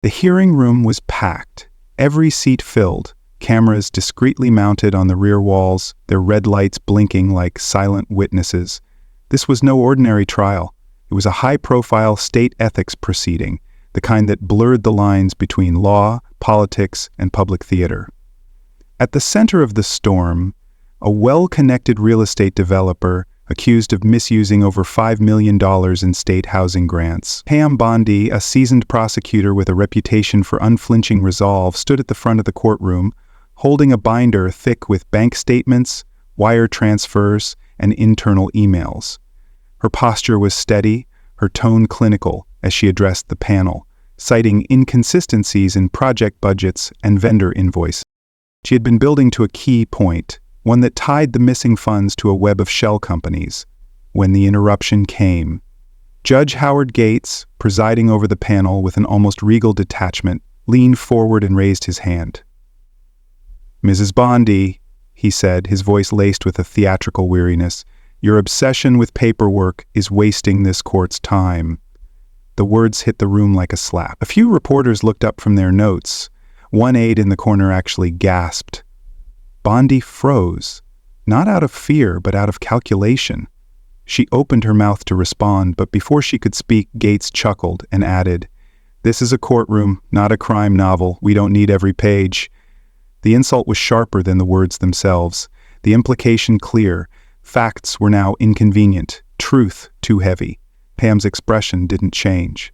The hearing room was packed, every seat filled, cameras discreetly mounted on the rear walls, their red lights blinking like silent witnesses. This was no ordinary trial. It was a high-profile state ethics proceeding, the kind that blurred the lines between law, politics, and public theater. At the center of the storm, a well-connected real estate developer accused of misusing over $5 million in state housing grants. Pam Bondi, a seasoned prosecutor with a reputation for unflinching resolve, stood at the front of the courtroom, holding a binder thick with bank statements, wire transfers, and internal emails. Her posture was steady, her tone clinical as she addressed the panel, citing inconsistencies in project budgets and vendor invoices. She had been building to a key point, one that tied the missing funds to a web of shell companies, when the interruption came. Judge Howard Gates, presiding over the panel with an almost regal detachment, leaned forward and raised his hand. "Mrs. Bondi," he said, his voice laced with a theatrical weariness, "your obsession with paperwork is wasting this court's time." The words hit the room like a slap. A few reporters looked up from their notes. One aide in the corner actually gasped. Bondi froze, not out of fear, but out of calculation. She opened her mouth to respond, but before she could speak, Gates chuckled and added, "This is a courtroom, not a crime novel. We don't need every page." The insult was sharper than the words themselves, the implication clear. Facts were now inconvenient, truth too heavy. Pam's expression didn't change.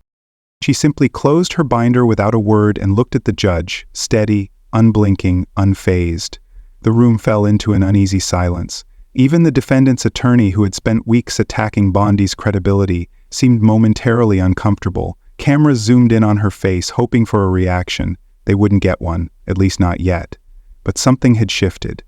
She simply closed her binder without a word and looked at the judge, steady, unblinking, unfazed. The room fell into an uneasy silence. Even the defendant's attorney, who had spent weeks attacking Bondi's credibility, seemed momentarily uncomfortable. Cameras zoomed in on her face, hoping for a reaction. They wouldn't get one, at least not yet. But something had shifted.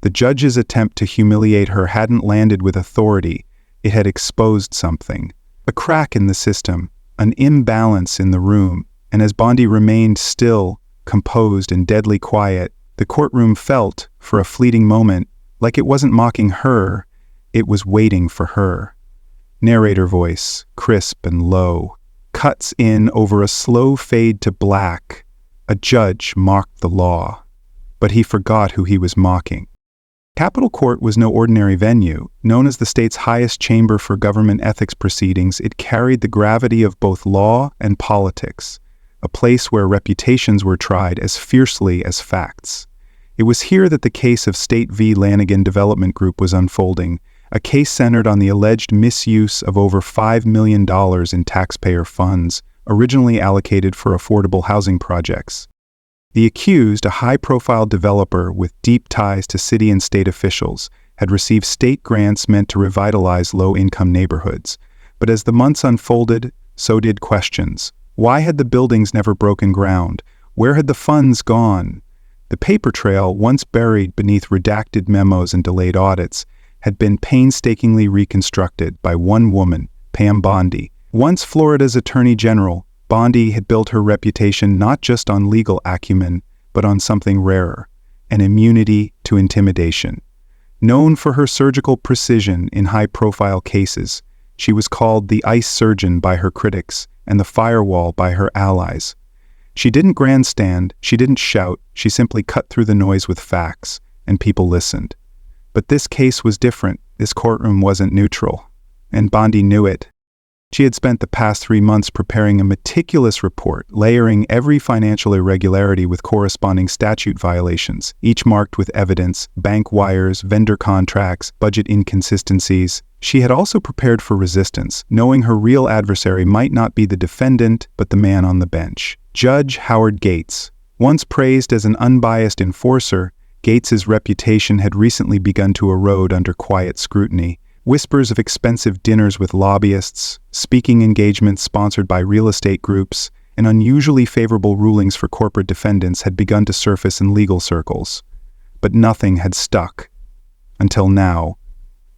The judge's attempt to humiliate her hadn't landed with authority. It had exposed something. A crack in the system, an imbalance in the room, and as Bondi remained still, composed and deadly quiet, the courtroom felt, for a fleeting moment, like it wasn't mocking her, it was waiting for her. Narrator voice, crisp and low, cuts in over a slow fade to black. A judge mocked the law, but he forgot who he was mocking. Capitol Court was no ordinary venue. Known as the state's highest chamber for government ethics proceedings, it carried the gravity of both law and politics, a place where reputations were tried as fiercely as facts. It was here that the case of State v. Lanigan Development Group was unfolding, a case centered on the alleged misuse of over $5 million in taxpayer funds, originally allocated for affordable housing projects. The accused, a high-profile developer with deep ties to city and state officials, had received state grants meant to revitalize low-income neighborhoods. But as the months unfolded, so did questions. Why had the buildings never broken ground? Where had the funds gone? The paper trail, once buried beneath redacted memos and delayed audits, had been painstakingly reconstructed by one woman, Pam Bondi. Once Florida's Attorney General, Bondi had built her reputation not just on legal acumen, but on something rarer, an immunity to intimidation. Known for her surgical precision in high-profile cases, she was called the ice surgeon by her critics and the firewall by her allies. She didn't grandstand, she didn't shout, she simply cut through the noise with facts, and people listened. But this case was different. This courtroom wasn't neutral, and Bondi knew it. She had spent the past 3 months preparing a meticulous report, layering every financial irregularity with corresponding statute violations, each marked with evidence, bank wires, vendor contracts, budget inconsistencies. She had also prepared for resistance, knowing her real adversary might not be the defendant, but the man on the bench. Judge Howard Gates. Once praised as an unbiased enforcer, Gates's reputation had recently begun to erode under quiet scrutiny. Whispers of expensive dinners with lobbyists, speaking engagements sponsored by real estate groups, and unusually favorable rulings for corporate defendants had begun to surface in legal circles. But nothing had stuck. Until now.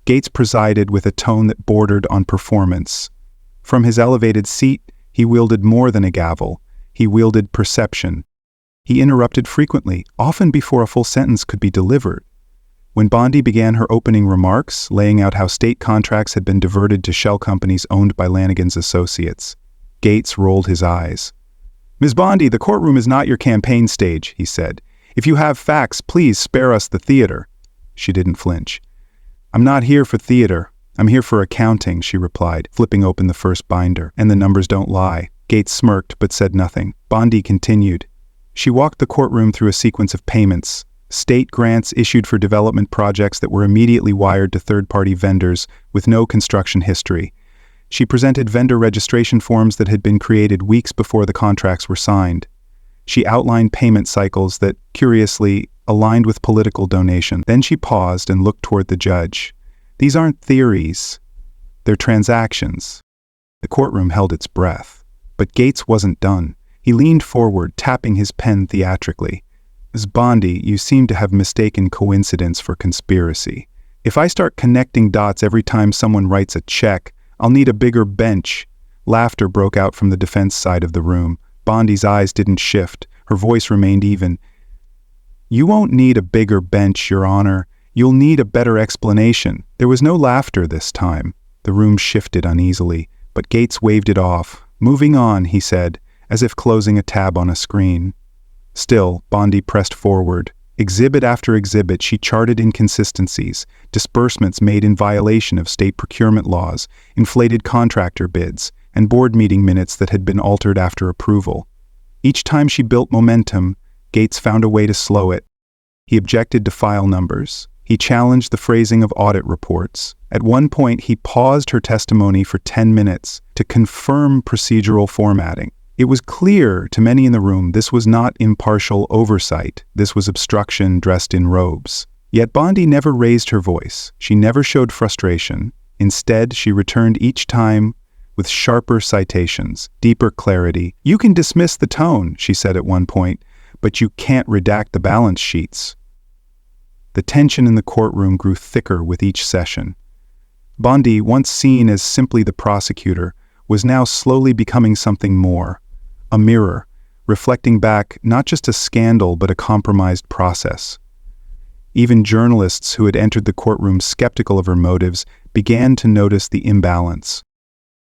Gates presided with a tone that bordered on performance. From his elevated seat, he wielded more than a gavel. He wielded perception. He interrupted frequently, often before a full sentence could be delivered. When Bondi began her opening remarks, laying out how state contracts had been diverted to shell companies owned by Lanigan's associates, Gates rolled his eyes. "Ms. Bondi, the courtroom is not your campaign stage," he said. "If you have facts, please spare us the theater." She didn't flinch. "I'm not here for theater. I'm here for accounting," she replied, flipping open the first binder. "And the numbers don't lie." Gates smirked but said nothing. Bondi continued. She walked the courtroom through a sequence of payments, state grants issued for development projects that were immediately wired to third-party vendors with no construction history. She presented vendor registration forms that had been created weeks before the contracts were signed. She outlined payment cycles that, curiously, aligned with political donation. Then she paused and looked toward the judge. "These aren't theories. They're transactions." The courtroom held its breath. But Gates wasn't done. He leaned forward, tapping his pen theatrically. "Ms. Bondi, you seem to have mistaken coincidence for conspiracy. If I start connecting dots every time someone writes a check, I'll need a bigger bench." Laughter broke out from the defense side of the room. Bondi's eyes didn't shift. Her voice remained even. "You won't need a bigger bench, Your Honor. You'll need a better explanation." There was no laughter this time. The room shifted uneasily, but Gates waved it off. "Moving on," he said, as if closing a tab on a screen. Still, Bondi pressed forward. Exhibit after exhibit, she charted inconsistencies, disbursements made in violation of state procurement laws, inflated contractor bids, and board meeting minutes that had been altered after approval. Each time she built momentum, Gates found a way to slow it. He objected to file numbers. He challenged the phrasing of audit reports. At one point, he paused her testimony for 10 minutes to confirm procedural formatting. It was clear to many in the room this was not impartial oversight. This was obstruction dressed in robes. Yet Bondi never raised her voice. She never showed frustration. Instead, she returned each time with sharper citations, deeper clarity. "You can dismiss the tone," she said at one point, "but you can't redact the balance sheets." The tension in the courtroom grew thicker with each session. Bondi, once seen as simply the prosecutor, was now slowly becoming something more. A mirror, reflecting back not just a scandal but a compromised process. Even journalists who had entered the courtroom skeptical of her motives began to notice the imbalance.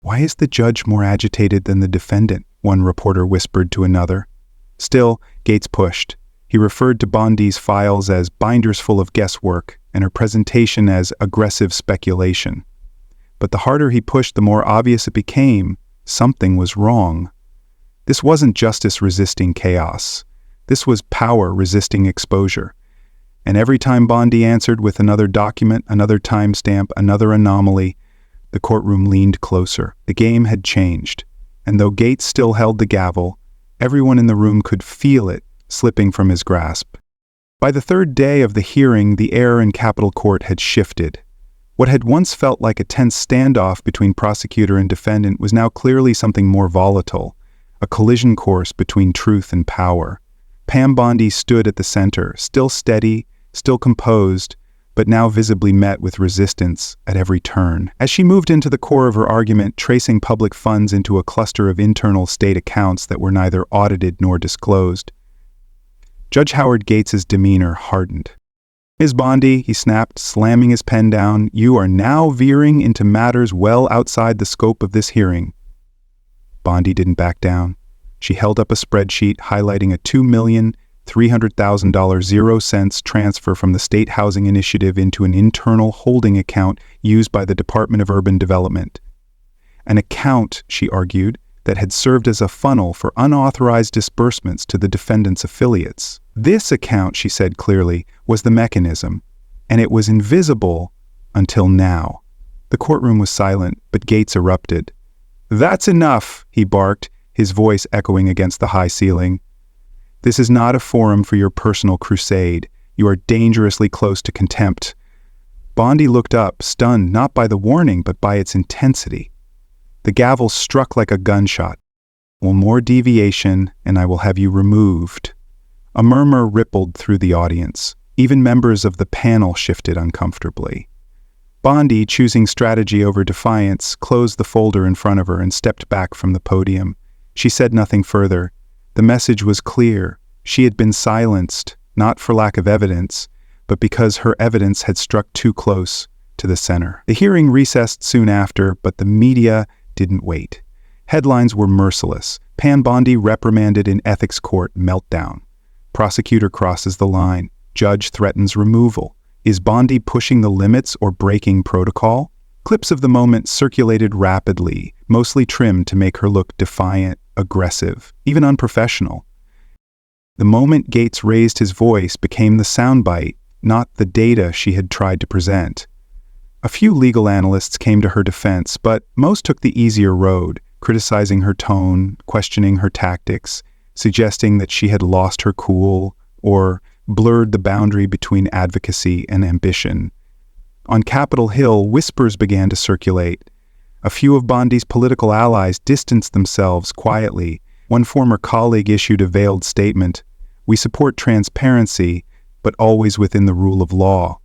"Why is the judge more agitated than the defendant?" one reporter whispered to another. Still, Gates pushed. He referred to Bondi's files as binders full of guesswork and her presentation as aggressive speculation. But the harder he pushed, the more obvious it became. Something was wrong. This wasn't justice resisting chaos. This was power resisting exposure. And every time Bondi answered with another document, another timestamp, another anomaly, the courtroom leaned closer. The game had changed. And though Gates still held the gavel, everyone in the room could feel it slipping from his grasp. By the third day of the hearing, the air in Capitol Court had shifted. What had once felt like a tense standoff between prosecutor and defendant was now clearly something more volatile, a collision course between truth and power. Pam Bondi stood at the center, still steady, still composed, but now visibly met with resistance at every turn. As she moved into the core of her argument, tracing public funds into a cluster of internal state accounts that were neither audited nor disclosed, Judge Howard Gates's demeanor hardened. "Ms. Bondi," he snapped, slamming his pen down, "you are now veering into matters well outside the scope of this hearing." Bondi didn't back down. She held up a spreadsheet highlighting a $2,300,000 0 cents transfer from the State Housing Initiative into an internal holding account used by the Department of Urban Development. An account, she argued, that had served as a funnel for unauthorized disbursements to the defendant's affiliates. This account, she said clearly, was the mechanism, and it was invisible until now. The courtroom was silent, but Gates erupted. "That's enough," he barked, his voice echoing against the high ceiling. "This is not a forum for your personal crusade. You are dangerously close to contempt." Bondi looked up, stunned not by the warning but by its intensity. The gavel struck like a gunshot. "One more deviation, and I will have you removed." A murmur rippled through the audience. Even members of the panel shifted uncomfortably. Bondi, choosing strategy over defiance, closed the folder in front of her and stepped back from the podium. She said nothing further. The message was clear. She had been silenced, not for lack of evidence, but because her evidence had struck too close to the center. The hearing recessed soon after, but the media didn't wait. Headlines were merciless. Pam Bondi reprimanded in ethics court, meltdown. Prosecutor crosses the line. Judge threatens removal. Is Bondi pushing the limits or breaking protocol? Clips of the moment circulated rapidly, mostly trimmed to make her look defiant, aggressive, even unprofessional. The moment Gates raised his voice became the soundbite, not the data she had tried to present. A few legal analysts came to her defense, but most took the easier road, criticizing her tone, questioning her tactics, suggesting that she had lost her cool or blurred the boundary between advocacy and ambition. On Capitol Hill, whispers began to circulate. A few of Bondi's political allies distanced themselves quietly. One former colleague issued a veiled statement: "We support transparency, but always within the rule of law."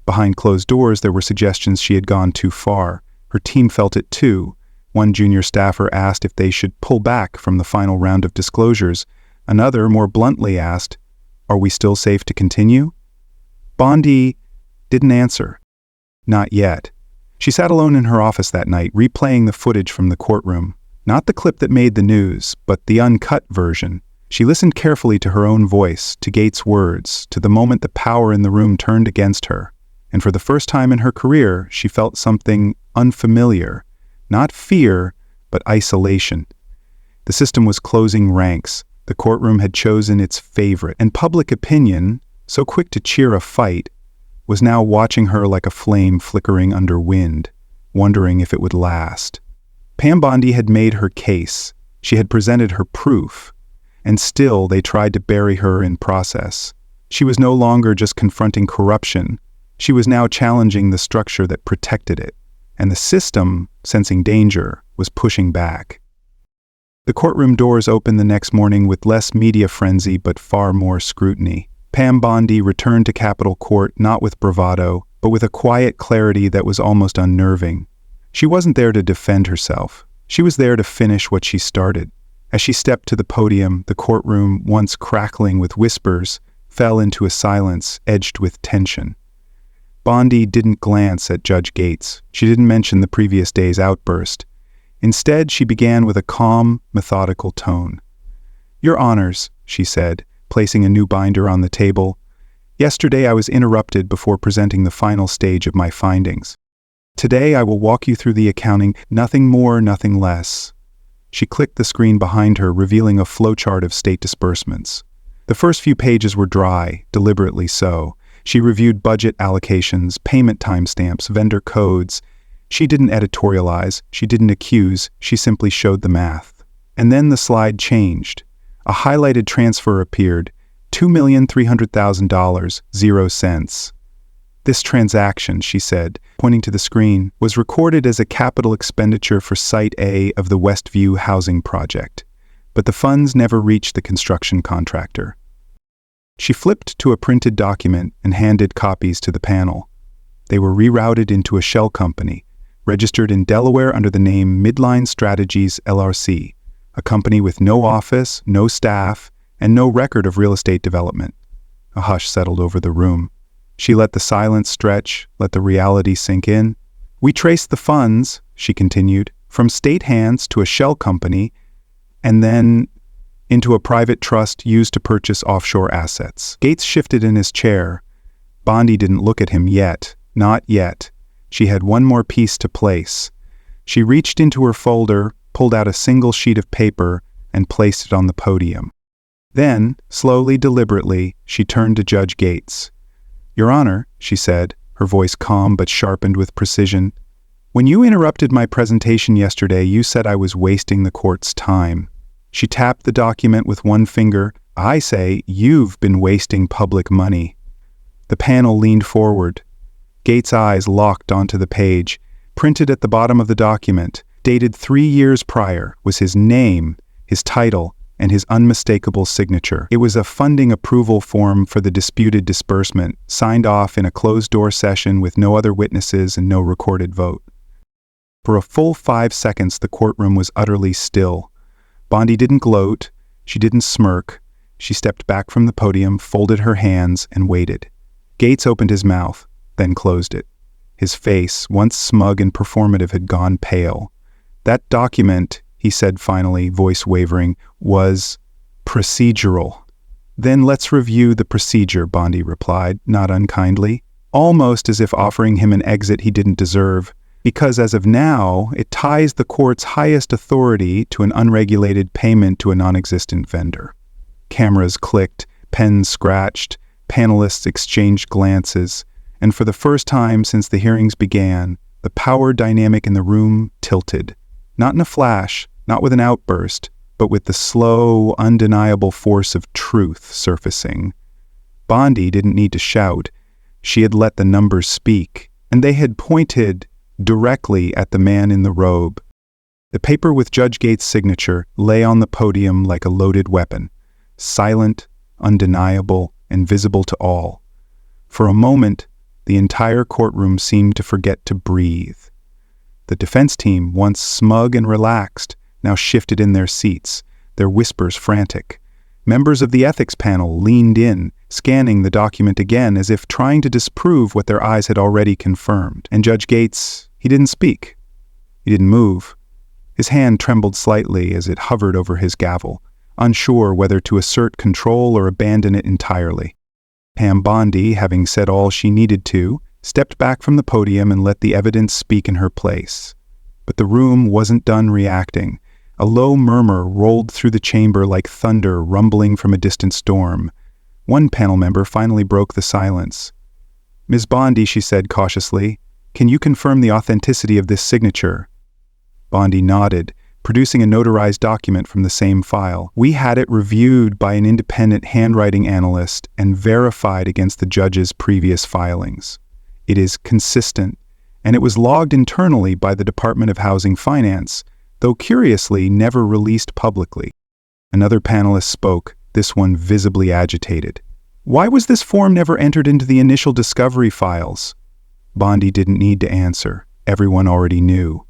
Behind closed doors, there were suggestions she had gone too far. Her team felt it too. One junior staffer asked if they should pull back from the final round of disclosures. Another more bluntly asked, "Are we still safe to continue?" Bondi didn't answer. Not yet. She sat alone in her office that night, replaying the footage from the courtroom. Not the clip that made the news, but the uncut version. She listened carefully to her own voice, to Gates' words, to the moment the power in the room turned against her. And for the first time in her career, she felt something unfamiliar. Not fear, but isolation. The system was closing ranks. The courtroom had chosen its favorite, and public opinion, so quick to cheer a fight, was now watching her like a flame flickering under wind, wondering if it would last. Pam Bondi had made her case. She had presented her proof. And still they tried to bury her in process. She was no longer just confronting corruption. She was now challenging the structure that protected it. And the system, sensing danger, was pushing back. The courtroom doors opened the next morning with less media frenzy but far more scrutiny. Pam Bondi returned to Capitol Court not with bravado, but with a quiet clarity that was almost unnerving. She wasn't there to defend herself. She was there to finish what she started. As she stepped to the podium, the courtroom, once crackling with whispers, fell into a silence edged with tension. Bondi didn't glance at Judge Gates. She didn't mention the previous day's outburst. Instead, she began with a calm, methodical tone. "Your Honors," she said, placing a new binder on the table. "Yesterday I was interrupted before presenting the final stage of my findings. Today I will walk you through the accounting, nothing more, nothing less." She clicked the screen behind her, revealing a flowchart of state disbursements. The first few pages were dry, deliberately so. She reviewed budget allocations, payment timestamps, vendor codes. She didn't editorialize, she didn't accuse, she simply showed the math. And then the slide changed. A highlighted transfer appeared, $2,300,000, 0 cents. "This transaction," she said, pointing to the screen, "was recorded as a capital expenditure for Site A of the Westview housing project, but the funds never reached the construction contractor." She flipped to a printed document and handed copies to the panel. They were rerouted into a shell company, registered in Delaware under the name Midline Strategies LRC, a company with no office, no staff, and no record of real estate development. A hush settled over the room. She let the silence stretch, let the reality sink in. "We traced the funds," she continued, "from state hands to a shell company, and then into a private trust used to purchase offshore assets." Gates shifted in his chair. Bondi didn't look at him yet, not yet. She had one more piece to place. She reached into her folder, pulled out a single sheet of paper, and placed it on the podium. Then, slowly, deliberately, she turned to Judge Gates. "Your Honor," she said, her voice calm but sharpened with precision, "when you interrupted my presentation yesterday, you said I was wasting the court's time." She tapped the document with one finger. "I say you've been wasting public money." The panel leaned forward. Gates' eyes locked onto the page. Printed at the bottom of the document, dated 3 years prior, was his name, his title, and his unmistakable signature. It was a funding approval form for the disputed disbursement, signed off in a closed-door session with no other witnesses and no recorded vote. For a full 5 seconds, the courtroom was utterly still. Bondi didn't gloat. She didn't smirk. She stepped back from the podium, folded her hands, and waited. Gates opened his mouth, then closed it. His face, once smug and performative, had gone pale. That document, he said finally, voice wavering, was procedural. Then let's review the procedure, Bondi replied, not unkindly, almost as if offering him an exit he didn't deserve, because as of now, it ties the court's highest authority to an unregulated payment to a non-existent vendor. Cameras clicked, pens scratched, panelists exchanged glances, and for the first time since the hearings began, the power dynamic in the room tilted. Not in a flash, not with an outburst, but with the slow, undeniable force of truth surfacing. Bondi didn't need to shout. She had let the numbers speak, and they had pointed directly at the man in the robe. The paper with Judge Gates' signature lay on the podium like a loaded weapon, silent, undeniable, and visible to all. For a moment, the entire courtroom seemed to forget to breathe. The defense team, once smug and relaxed, now shifted in their seats, their whispers frantic. Members of the ethics panel leaned in, scanning the document again as if trying to disprove what their eyes had already confirmed. And Judge Gates, he didn't speak. He didn't move. His hand trembled slightly as it hovered over his gavel, unsure whether to assert control or abandon it entirely. Pam Bondi, having said all she needed to, stepped back from the podium and let the evidence speak in her place. But the room wasn't done reacting. A low murmur rolled through the chamber like thunder rumbling from a distant storm. One panel member finally broke the silence. "Ms. Bondi," she said cautiously, "can you confirm the authenticity of this signature?" Bondi nodded, producing a notarized document from the same file. "We had it reviewed by an independent handwriting analyst and verified against the judge's previous filings. It is consistent, and it was logged internally by the Department of Housing Finance, though curiously never released publicly." Another panelist spoke, this one visibly agitated. "Why was this form never entered into the initial discovery files?" Bondi didn't need to answer. Everyone already knew.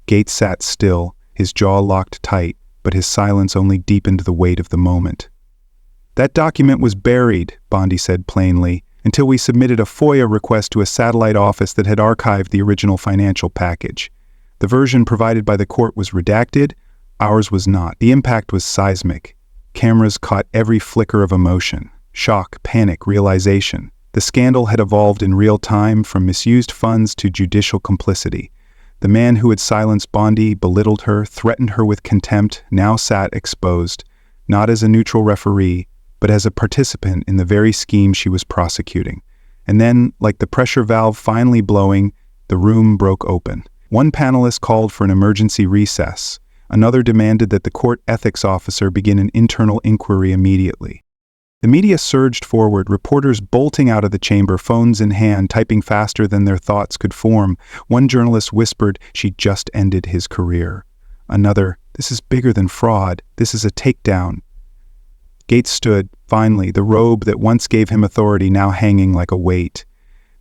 Gates sat still, his jaw locked tight, but his silence only deepened the weight of the moment. "That document was buried," Bondi said plainly, "until we submitted a FOIA request to a satellite office that had archived the original financial package. The version provided by the court was redacted, ours was not. The impact was seismic. Cameras caught every flicker of emotion, shock, panic, realization. The scandal had evolved in real time from misused funds to judicial complicity. The man who had silenced Bondi, belittled her, threatened her with contempt, now sat exposed, not as a neutral referee, but as a participant in the very scheme she was prosecuting. And then, like the pressure valve finally blowing, the room broke open. One panelist called for an emergency recess. Another demanded that the court ethics officer begin an internal inquiry immediately. The media surged forward, reporters bolting out of the chamber, phones in hand, typing faster than their thoughts could form. One journalist whispered, "She just ended his career." Another, "This is bigger than fraud. This is a takedown." Gates stood, finally, the robe that once gave him authority now hanging like a weight.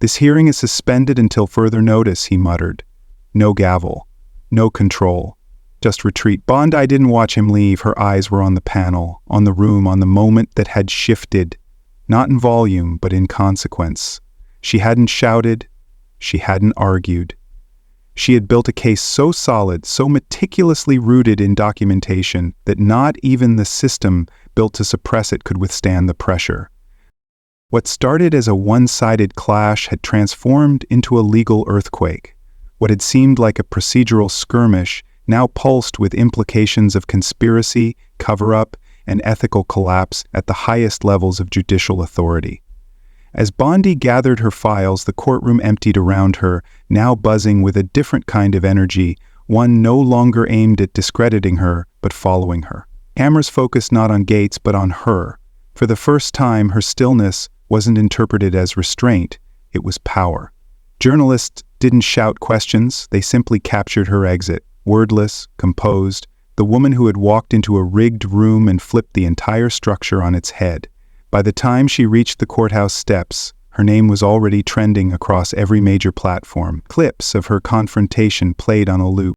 "This hearing is suspended until further notice," he muttered. No gavel, no control, just retreat. Bondi didn't watch him leave. Her eyes were on the panel, on the room, on the moment that had shifted, not in volume, but in consequence. She hadn't shouted, she hadn't argued. She had built a case so solid, so meticulously rooted in documentation, that not even the system built to suppress it could withstand the pressure. What started as a one-sided clash had transformed into a legal earthquake. What had seemed like a procedural skirmish now pulsed with implications of conspiracy, cover-up, and ethical collapse at the highest levels of judicial authority. As Bondi gathered her files, the courtroom emptied around her, now buzzing with a different kind of energy, one no longer aimed at discrediting her, but following her. Cameras focused not on Gates, but on her. For the first time, her stillness wasn't interpreted as restraint, it was power. Journalists didn't shout questions, they simply captured her exit, wordless, composed, the woman who had walked into a rigged room and flipped the entire structure on its head. By the time she reached the courthouse steps, her name was already trending across every major platform. Clips of her confrontation played on a loop.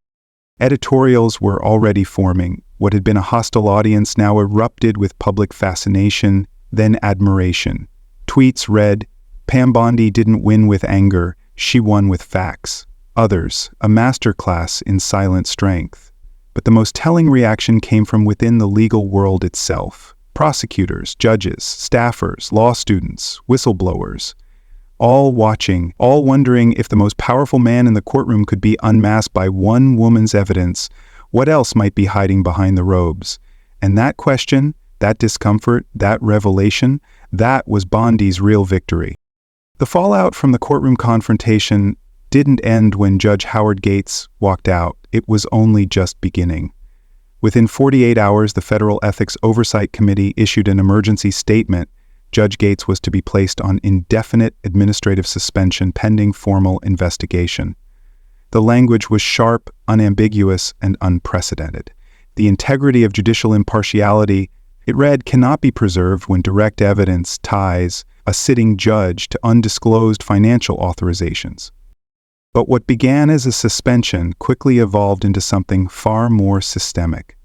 Editorials were already forming. What had been a hostile audience now erupted with public fascination, then admiration. Tweets read, "Pam Bondi didn't win with anger, she won with facts." Others, "A masterclass in silent strength." But the most telling reaction came from within the legal world itself. Prosecutors, judges, staffers, law students, whistleblowers, all watching, all wondering if the most powerful man in the courtroom could be unmasked by one woman's evidence. What else might be hiding behind the robes? And that question, that discomfort, that revelation, that was Bondi's real victory. The fallout from the courtroom confrontation didn't end when Judge Howard Gates walked out. It was only just beginning. Within 48 hours, the Federal Ethics Oversight Committee issued an emergency statement. Judge Gates was to be placed on indefinite administrative suspension pending formal investigation. The language was sharp, unambiguous, and unprecedented. The integrity of judicial impartiality, it read, cannot be preserved when direct evidence ties a sitting judge to undisclosed financial authorizations. But what began as a suspension quickly evolved into something far more systemic.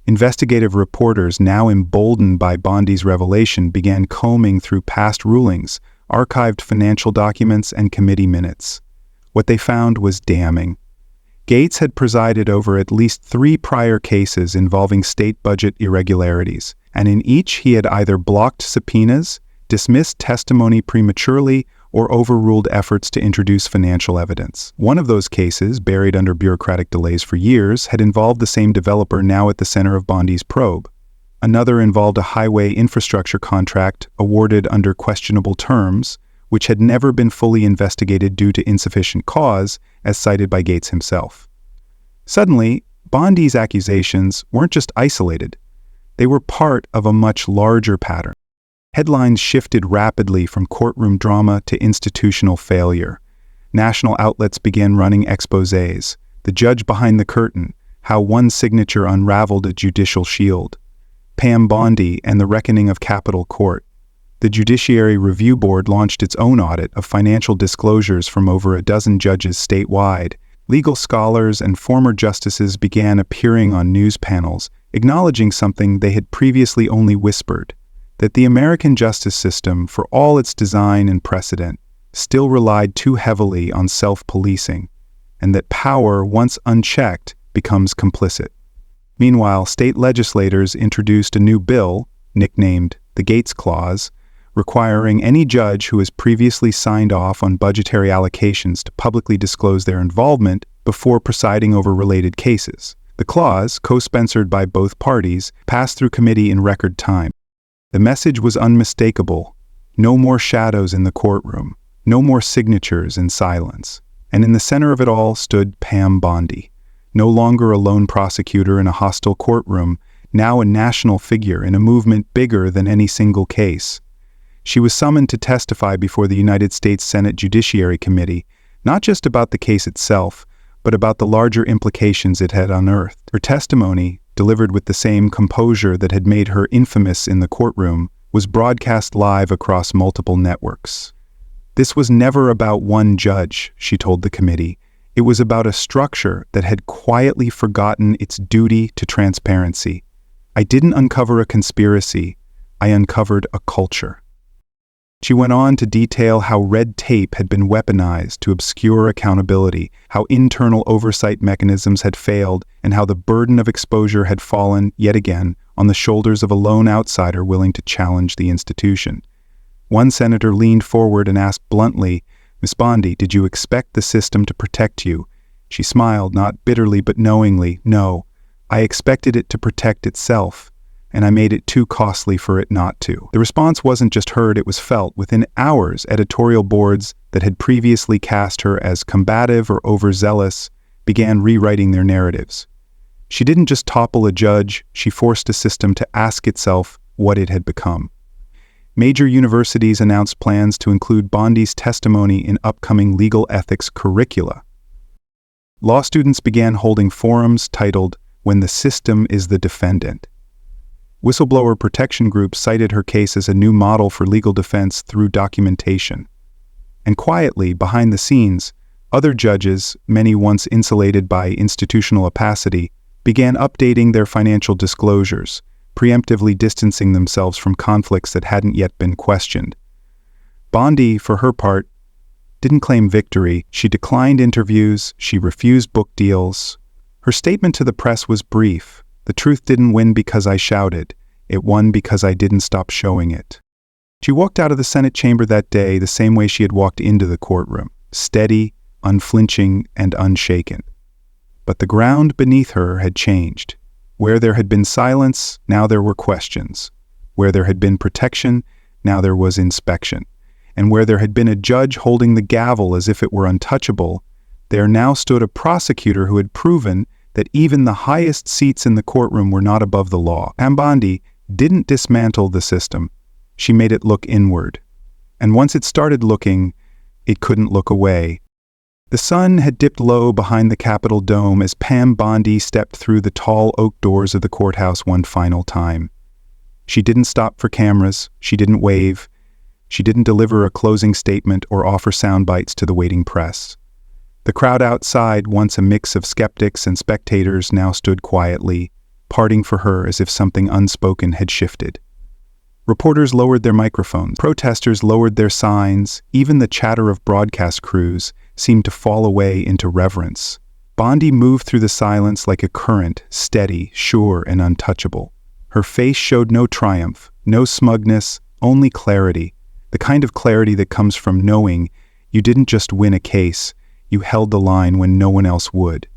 Investigative reporters, now emboldened by Bondi's revelation, began combing through past rulings, archived financial documents, and committee minutes. What they found was damning. Gates had presided over at least 3 prior cases involving state budget irregularities, and in each he had either blocked subpoenas, dismissed testimony prematurely, or overruled efforts to introduce financial evidence. One of those cases, buried under bureaucratic delays for years, had involved the same developer now at the center of Bondi's probe. Another involved a highway infrastructure contract awarded under questionable terms, which had never been fully investigated due to insufficient cause, as cited by Gates himself. Suddenly, Bondi's accusations weren't just isolated. They were part of a much larger pattern. Headlines shifted rapidly from courtroom drama to institutional failure. National outlets began running exposés. The judge behind the curtain, how one signature unraveled a judicial shield. Pam Bondi and the reckoning of Capitol Court. The Judiciary Review Board launched its own audit of financial disclosures from over a dozen judges statewide. Legal scholars and former justices began appearing on news panels, acknowledging something they had previously only whispered, that the American justice system, for all its design and precedent, still relied too heavily on self-policing, and that power, once unchecked, becomes complicit. Meanwhile, state legislators introduced a new bill, nicknamed the Gates Clause, requiring any judge who has previously signed off on budgetary allocations to publicly disclose their involvement before presiding over related cases. The clause, co-sponsored by both parties, passed through committee in record time. The message was unmistakable. No more shadows in the courtroom. No more signatures in silence. And in the center of it all stood Pam Bondi, no longer a lone prosecutor in a hostile courtroom, now a national figure in a movement bigger than any single case. She was summoned to testify before the United States Senate Judiciary Committee, not just about the case itself, but about the larger implications it had unearthed. Her testimony, delivered with the same composure that had made her infamous in the courtroom, was broadcast live across multiple networks. This was never about one judge, she told the committee. It was about a structure that had quietly forgotten its duty to transparency. I didn't uncover a conspiracy, I uncovered a culture. She went on to detail how red tape had been weaponized to obscure accountability, how internal oversight mechanisms had failed, and how the burden of exposure had fallen, yet again, on the shoulders of a lone outsider willing to challenge the institution. One senator leaned forward and asked bluntly, "Miss Bondi, did you expect the system to protect you?" She smiled, not bitterly but knowingly. "No, I expected it to protect itself, and I made it too costly for it not to." The response wasn't just heard, it was felt. Within hours, editorial boards that had previously cast her as combative or overzealous began rewriting their narratives. She didn't just topple a judge, she forced a system to ask itself what it had become. Major universities announced plans to include Bondi's testimony in upcoming legal ethics curricula. Law students began holding forums titled, "When the System is the Defendant." Whistleblower protection groups cited her case as a new model for legal defense through documentation. And quietly, behind the scenes, other judges, many once insulated by institutional opacity, began updating their financial disclosures, preemptively distancing themselves from conflicts that hadn't yet been questioned. Bondi, for her part, didn't claim victory. She declined interviews, she refused book deals. Her statement to the press was brief. The truth didn't win because I shouted. It won because I didn't stop showing it. She walked out of the Senate chamber that day the same way she had walked into the courtroom, steady, unflinching, and unshaken. But the ground beneath her had changed. Where there had been silence, now there were questions. Where there had been protection, now there was inspection. And where there had been a judge holding the gavel as if it were untouchable, there now stood a prosecutor who had proven that even the highest seats in the courtroom were not above the law. Pam Bondi didn't dismantle the system. She made it look inward. And once it started looking, it couldn't look away. The sun had dipped low behind the Capitol dome as Pam Bondi stepped through the tall oak doors of the courthouse one final time. She didn't stop for cameras. She didn't wave. She didn't deliver a closing statement or offer sound bites to the waiting press. The crowd outside, once a mix of skeptics and spectators, now stood quietly, parting for her as if something unspoken had shifted. Reporters lowered their microphones. Protesters lowered their signs. Even the chatter of broadcast crews seemed to fall away into reverence. Bondi moved through the silence like a current, steady, sure, and untouchable. Her face showed no triumph, no smugness, only clarity, the kind of clarity that comes from knowing you didn't just win a case, you held the line when no one else would.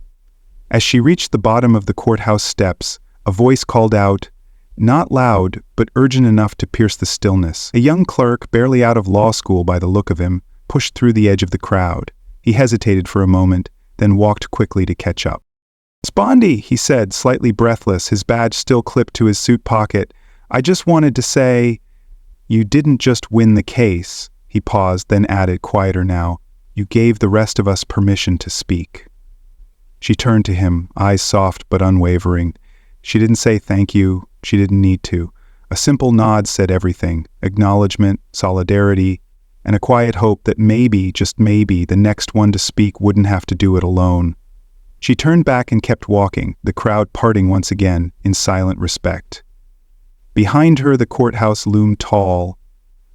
As she reached the bottom of the courthouse steps, a voice called out, not loud, but urgent enough to pierce the stillness. A young clerk, barely out of law school by the look of him, pushed through the edge of the crowd. He hesitated for a moment, then walked quickly to catch up. "It's Bondi," he said, slightly breathless, his badge still clipped to his suit pocket. "I just wanted to say, you didn't just win the case." He paused, then added, quieter now, "You gave the rest of us permission to speak." She turned to him, eyes soft but unwavering. She didn't say thank you. She didn't need to. A simple nod said everything, acknowledgement, solidarity, and a quiet hope that maybe, just maybe, the next one to speak wouldn't have to do it alone. She turned back and kept walking, the crowd parting once again, in silent respect. Behind her, the courthouse loomed tall,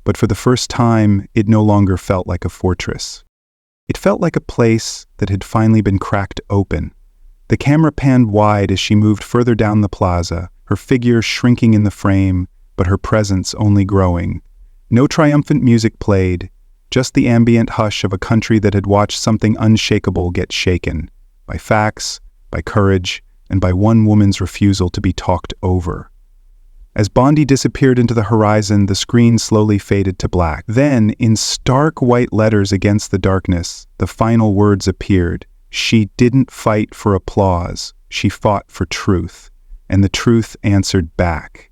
but for the first time, it no longer felt like a fortress. It felt like a place that had finally been cracked open. The camera panned wide as she moved further down the plaza, her figure shrinking in the frame, but her presence only growing. No triumphant music played, just the ambient hush of a country that had watched something unshakable get shaken, by facts, by courage, and by one woman's refusal to be talked over. As Bondi disappeared into the horizon, the screen slowly faded to black. Then, in stark white letters against the darkness, the final words appeared. She didn't fight for applause. She fought for truth. And the truth answered back.